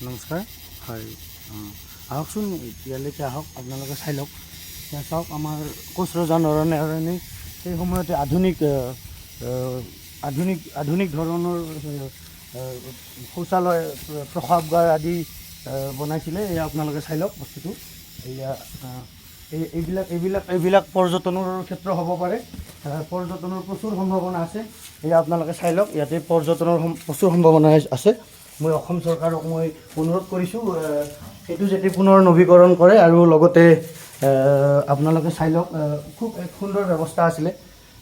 নমস্কাৰ হয় আহকচোন ইয়ালৈকে আহক আপোনালোকে চাই লওক এতিয়া চাওক আমাৰ কোচ ৰজা নৰনাৰায়ণে সেই সময়তে আধুনিক ধৰণৰ শৌচালয় প্ৰসাৱগাৰ আদি বনাইছিলে। এয়া আপোনালোকে চাই লওক বস্তুটো। এয়া এইবিলাক পৰ্যটনৰ ক্ষেত্ৰ হ'ব পাৰে। পৰ্যটনৰ প্ৰচুৰ সম্ভাৱনা আছে। এয়া আপোনালোকে চাই লওক, ইয়াতে পৰ্যটনৰ প্ৰচুৰ সম্ভাৱনা আছে। মই অসম চৰকাৰক মই অনুৰোধ কৰিছোঁ সেইটো যাতে পুনৰ নৱীকৰণ কৰে আৰু লগতে আপোনালোকে চাই লওক খুব এক সুন্দৰ ব্যৱস্থা আছিলে।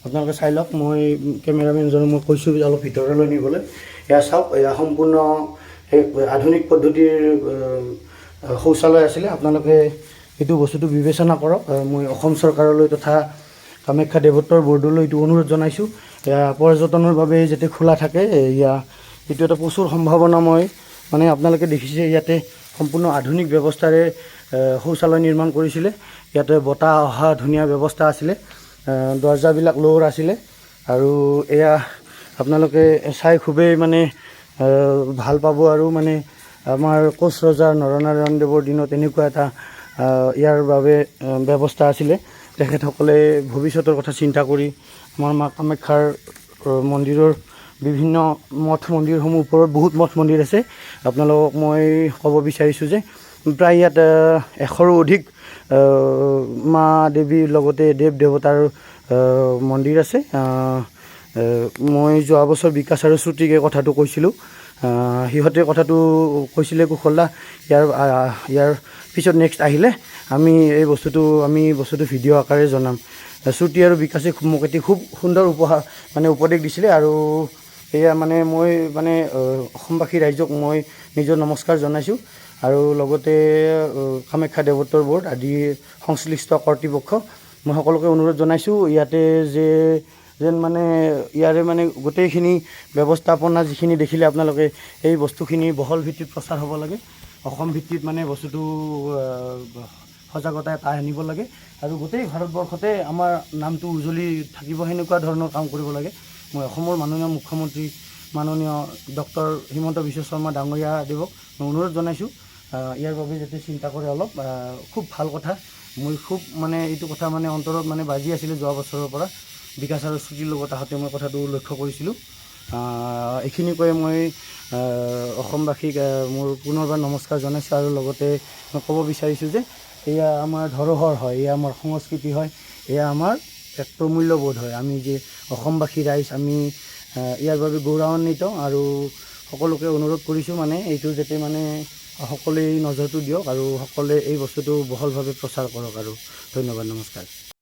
আপোনালোকে চাই লওক, মই কেমেৰামেনজনক মই কৈছোঁ অলপ ভিতৰলৈ নিবলৈ। এয়া চাওক, এয়া সম্পূৰ্ণ এক আধুনিক পদ্ধতিৰ শৌচালয় আছিলে। আপোনালোকে এইটো বস্তুটো বিবেচনা কৰক। মই অসম চৰকাৰলৈ তথা কামাখ্যা দেৱোত্তৰ বৰ্ডলৈ এইটো অনুৰোধ জনাইছোঁ। এয়া পৰ্যটনৰ বাবে যাতে খোলা থাকে। এইটো এটা প্ৰচুৰ সম্ভাৱনাময়, মানে আপোনালোকে দেখিছে ইয়াতে সম্পূৰ্ণ আধুনিক ব্যৱস্থাৰে শৌচালয় নিৰ্মাণ কৰিছিলে। ইয়াতে বতাহ অহা ধুনীয়া ব্যৱস্থা আছিলে। দৰ্জাবিলাক লোৰ আছিলে আৰু এয়া আপোনালোকে চাই খুবেই মানে ভাল পাব। আৰু মানে আমাৰ কোচ ৰজা নৰনাৰায়ণ দেৱৰ দিনত এনেকুৱা এটা ইয়াৰ বাবে ব্যৱস্থা আছিলে। তেখেতসকলে ভৱিষ্যতৰ কথা চিন্তা কৰি আমাৰ মা কামাখ্যাৰ মন্দিৰৰ বিভিন্ন মঠ মন্দিৰসমূহ, ওপৰত বহুত মঠ মন্দিৰ আছে। আপোনালোকক মই ক'ব বিচাৰিছোঁ যে প্ৰায় ইয়াত 100ৰো অধিক মা দেৱীৰ লগতে দেৱ দেৱতাৰ মন্দিৰ আছে। মই যোৱা বছৰ বিকাশ আৰু শ্ৰুতিকে কথাটো কৈছিলোঁ। সিহঁতে কথাটো কৈছিলে কুশলদা, ইয়াৰ পিছত নেক্সট আহিলে আমি বস্তুটো ভিডিঅ' আকাৰে জনাম। শ্ৰুতি আৰু বিকাশে মোক এটি খুব সুন্দৰ উপদেশ দিছিলে। আৰু এয়া মানে মই অসমবাসী ৰাইজক মই নিজৰ নমস্কাৰ জনাইছোঁ। আৰু লগতে কামাখ্যা দেৱোত্তৰ বৰ্ড আদি সংশ্লিষ্ট কৰ্তৃপক্ষ মই সকলোকে অনুৰোধ জনাইছোঁ ইয়াতে যেন ইয়াৰে গোটেইখিনি ব্যৱস্থাপনা যিখিনি দেখিলে আপোনালোকে, এই বস্তুখিনি বহল ভিত্তিত প্ৰচাৰ হ'ব লাগে। অসম ভিত্তিত বস্তুটো সজাগতা এটা আনিব লাগে আৰু গোটেই ভাৰতবৰ্ষতে আমাৰ নামটো উজ্জ্বলি থাকিব, সেনেকুৱা ধৰণৰ কাম কৰিব লাগে। মই অসমৰ মাননীয় মুখ্যমন্ত্ৰী মাননীয় ডক্টৰ হিমন্ত বিশ্ব শৰ্মা ডাঙৰীয়া দেৱক মই অনুৰোধ জনাইছোঁ ইয়াৰ বাবে যাতে চিন্তা কৰে অলপ। খুব ভাল কথা। মই খুব এইটো কথা অন্তৰত বাজি আছিলে যোৱা বছৰৰ পৰা। বিকাশ আৰু শ্ৰুতিৰ লগত আহোঁতে মই কথাটো লক্ষ্য কৰিছিলোঁ। এইখিনি কৈ মই অসমবাসীক মোৰ পুনৰবাৰ নমস্কাৰ জনাইছোঁ। আৰু লগতে মই ক'ব বিচাৰিছোঁ যে এয়া আমাৰ ধৰোহৰ হয়, এয়া আমাৰ সংস্কৃতি হয়, এয়া আমাৰ এক প্ৰমূল্যবোধ হয়। আমি যে অসমবাসী ৰাইজ, আমি ইয়াৰ বাবে গৌৰৱান্বিত। আৰু সকলোকে অনুৰোধ কৰিছোঁ এইটো যাতে সকলোৱে নজৰটো দিয়ক আৰু সকলোৱে এই বস্তুটো বহলভাৱে প্ৰচাৰ কৰক। আৰু ধন্যবাদ, নমস্কাৰ।